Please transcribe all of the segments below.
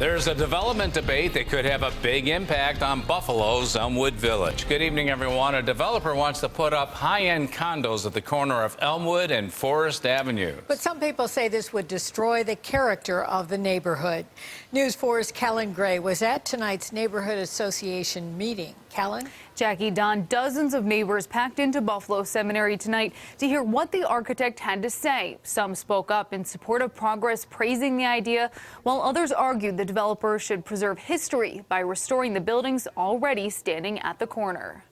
There's a development debate that could have a big impact on Buffalo's Elmwood Village. Good evening, everyone. A developer wants to put up high-end condos at the corner of Elmwood and Forest Avenue. But some people say this would destroy the character of the neighborhood. News 4's Kellen Gray was at tonight's Neighborhood Association meeting. Kellen? Jackie, Don, dozens of neighbors packed into Buffalo Seminary tonight to hear what the architect had to say. Some spoke up in support of progress, praising the idea, while others argued the developer should preserve history by restoring the buildings already standing at the corner.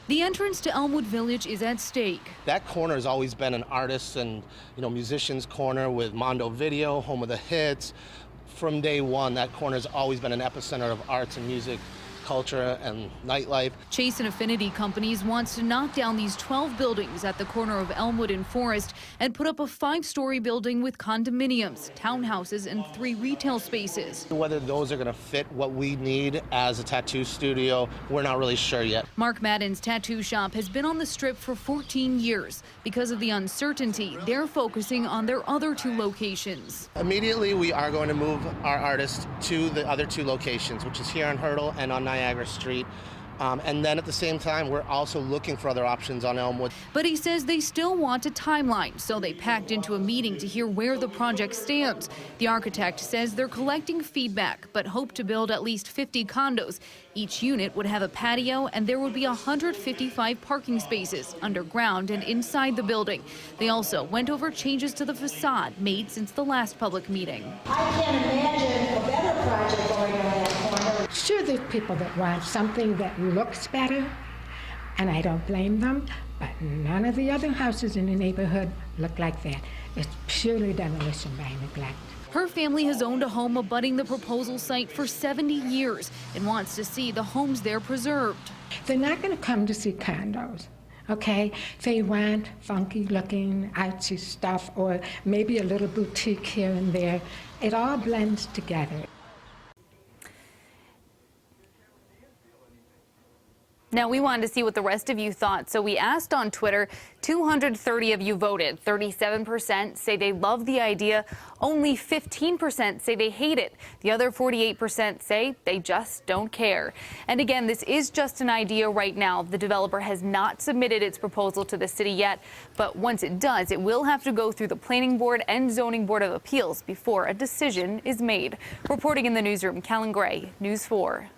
The entrance to Elmwood Village is at stake. That corner has always been an artist and musicians corner with Mondo Video, home of the hits. From day one, that corner has always been an epicenter of arts and music, culture and nightlife. Chase and Affinity Companies wants to knock down these 12 buildings at the corner of Elmwood and Forest and put up a 5-story building with condominiums, townhouses, and 3 retail spaces. Whether those are going to fit what we need as a tattoo studio, we're not really sure yet. Mark Madden's tattoo shop has been on the Strip for 14 years. Because of the uncertainty, they're focusing on their other 2 locations. Immediately, we are going to move our artists to the other 2 locations, which is here on Hurdle and on Niagara Street. And then at the same time, we're also looking for other options on Elmwood. But he says they still want a timeline, so they packed into a meeting to hear where the project stands. The architect says they're collecting feedback, but hope to build at least 50 condos. Each unit would have a patio, and there would be 155 parking spaces underground and inside the building. They also went over changes to the facade made since the last public meeting. I can't imagine a better project going on that corner. Sure, there's people that want something that looks better, and I don't blame them, but none of the other houses in the neighborhood look like that. It's purely demolition by neglect. Her family has owned a home abutting the proposal site for 70 years and wants to see the homes there preserved. They're not going to come to see condos, okay? They want funky looking, artsy stuff, or maybe a little boutique here and there. It all blends together. Now, we wanted to see what the rest of you thought, so we asked on Twitter. 230 of you voted. 37% say they love the idea. Only 15% say they hate it. The other 48% say they just don't care. And again, this is just an idea right now. The developer has not submitted its proposal to the city yet, but once it does, it will have to go through the Planning Board and Zoning Board of Appeals before a decision is made. Reporting in the newsroom, Kellen Gray, News 4.